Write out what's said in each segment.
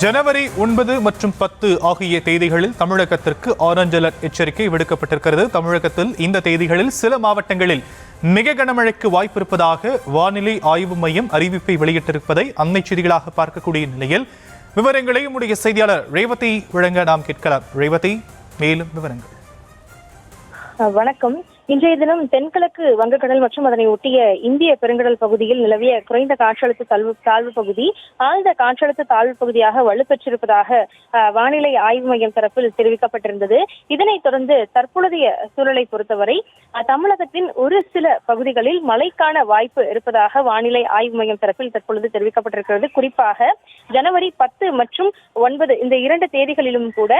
ஜனவரி 9 மற்றும் 10 ஆகிய தேதிகளில் தமிழகத்திற்கு ஆரஞ்ச் அலர்ட் எச்சரிக்கை விடுக்கப்பட்டிருக்கிறது. தமிழகத்தில் இந்த தேதிகளில் சில மாவட்டங்களில் மிக கனமழைக்கு வாய்ப்பு இருப்பதாக வானிலை ஆய்வு மையம் அறிவிப்பை வெளியிட்டிருப்பதை அண்மை செய்திகளாக பார்க்கக்கூடிய நிலையில் விவரங்களை நம்முடைய செய்தியாளர் ரேவதி வழங்க நாம் கேட்கலாம். ரேவதி, மேலும் விவரங்கள். வணக்கம். இன்றைய தினம் தென்கிழக்கு வங்கக்கடல் மற்றும் அதனை ஒட்டிய இந்திய பெருங்கடல் பகுதியில் நிலவிய குறைந்த காற்றழுத்த தாழ்வு பகுதி ஆழ்ந்த காற்றழுத்த தாழ்வு பகுதியாக வலுப்பெற்றிருப்பதாக வானிலை ஆய்வு மையம் தரப்பில் தெரிவிக்கப்பட்டிருந்தது. இதனைத் தொடர்ந்து தற்பொழுதைய சூழலை பொறுத்தவரை தமிழகத்தின் ஒரு சில பகுதிகளில் மழைக்கான வாய்ப்பு இருப்பதாக வானிலை ஆய்வு மையம் தரப்பில் தற்பொழுது தெரிவிக்கப்பட்டிருக்கிறது. குறிப்பாக ஜனவரி 10 மற்றும் 9 இந்த 2 தேதிகளிலும் கூட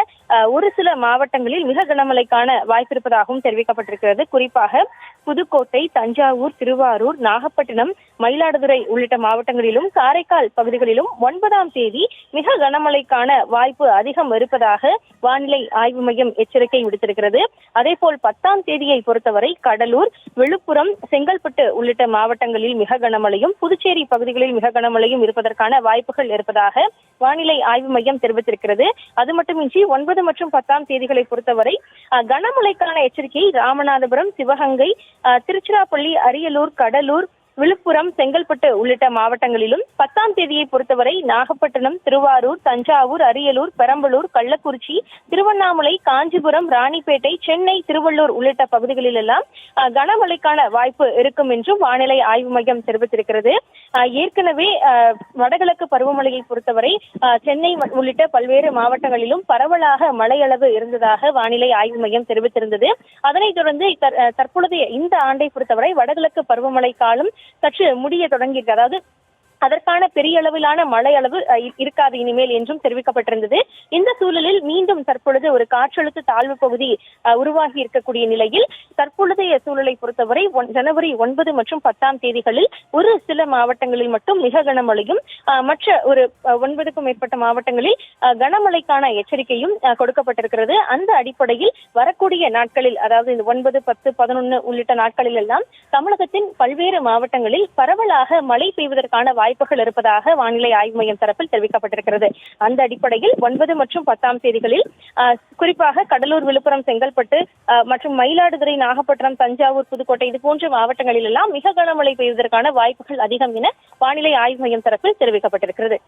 ஒரு சில மாவட்டங்களில் மிக கனமழைக்கான வாய்ப்பு இருப்பதாகவும் தெரிவிக்கப்பட்டிருக்கிறது. குறிப்பாக புதுக்கோட்டை, தஞ்சாவூர், திருவாரூர், நாகப்பட்டினம், மயிலாடுதுறை உள்ளிட்ட மாவட்டங்களிலும் காரைக்கால் பகுதிகளிலும் 9ஆம் தேதி மிக கனமழைக்கான வாய்ப்பு அதிகம் இருப்பதாக வானிலை ஆய்வு மையம் எச்சரிக்கை விடுத்திருக்கிறது. அதேபோல் 10ஆம் தேதியை பொறுத்தவரை கடலூர், விழுப்புரம், செங்கல்பட்டு உள்ளிட்ட மாவட்டங்களில் மிக கனமழையும் புதுச்சேரி பகுதிகளில் மிக கனமழையும் இருப்பதற்கான வாய்ப்புகள் இருப்பதாக வானிலை ஆய்வு மையம் தெரிவித்திருக்கிறது. அது மட்டுமின்றி 9 மற்றும் 10ஆம் தேதிகளை பொறுத்தவரை கனமழைக்கான எச்சரிக்கை ராமநாதபுரம், சிவகங்கை, திருச்சிராப்பள்ளி, அரியலூர், கடலூர், விழுப்புரம், செங்கல்பட்டு உள்ளிட்ட மாவட்டங்களிலும் 10ஆம் தேதியை பொறுத்தவரை நாகப்பட்டினம், திருவாரூர், தஞ்சாவூர், அரியலூர், பெரம்பலூர், கள்ளக்குறிச்சி, திருவண்ணாமலை, காஞ்சிபுரம், ராணிப்பேட்டை, சென்னை, திருவள்ளூர் உள்ளிட்ட பகுதிகளில் எல்லாம் கனமழைக்கான வாய்ப்பு இருக்கும் என்றும் வானிலை ஆய்வு மையம் தெரிவித்திருக்கிறது. ஏற்கனவே வடகிழக்கு பருவமழையை பொறுத்தவரை சென்னை உள்ளிட்ட பல்வேறு மாவட்டங்களிலும் பரவலாக மழையளவு இருந்ததாக வானிலை ஆய்வு மையம் தெரிவித்திருந்தது. அதனைத் தொடர்ந்து தற்பொழுதைய இந்த ஆண்டை பொறுத்தவரை வடகிழக்கு பருவமழை காலம் சற்று முடிய தொடங்கியிருக்கு. அதாவது அதற்கான பெரிய அளவிலான மழை அளவு இருக்காது இனிமேல் என்றும் தெரிவிக்கப்பட்டிருந்தது. இந்த சூழலில் மீண்டும் தற்பொழுது ஒரு காற்றழுத்த தாழ்வு பகுதி உருவாகி இருக்கக்கூடிய நிலையில் தற்பொழுதைய சூழலை பொறுத்தவரை ஜனவரி 9 மற்றும் 10ஆம் தேதிகளில் ஒரு சில மாவட்டங்களில் மட்டும் மிக கனமழையும் மற்ற ஒரு 9க்கும் மேற்பட்ட மாவட்டங்களில் கனமழைக்கான எச்சரிக்கையும் கொடுக்கப்பட்டிருக்கிறது. அந்த அடிப்படையில் வரக்கூடிய நாட்களில், அதாவது இந்த 9, 10, 11 உள்ளிட்ட நாட்களில் எல்லாம் தமிழகத்தின் பல்வேறு மாவட்டங்களில் பரவலாக மழை பெய்வதற்கான வாய்ப்புகள் இருப்பதாக வானிலை ஆய்வு மையம் தரப்பில் தெரிவிக்கப்பட்டிருக்கிறது. அந்த அடிப்படையில் 9 மற்றும் 10ஆம் தேதிகளில் குறிப்பாக கடலூர், விழுப்புரம், செங்கல்பட்டு மற்றும் மயிலாடுதுறை, நாகப்பட்டினம், தஞ்சாவூர், புதுக்கோட்டை இது போன்ற மாவட்டங்களில் எல்லாம் மிக கனமழை பெய்வதற்கான வாய்ப்புகள் அதிகம் என வானிலை ஆய்வு மையம் தரப்பில் தெரிவிக்கப்பட்டிருக்கிறது.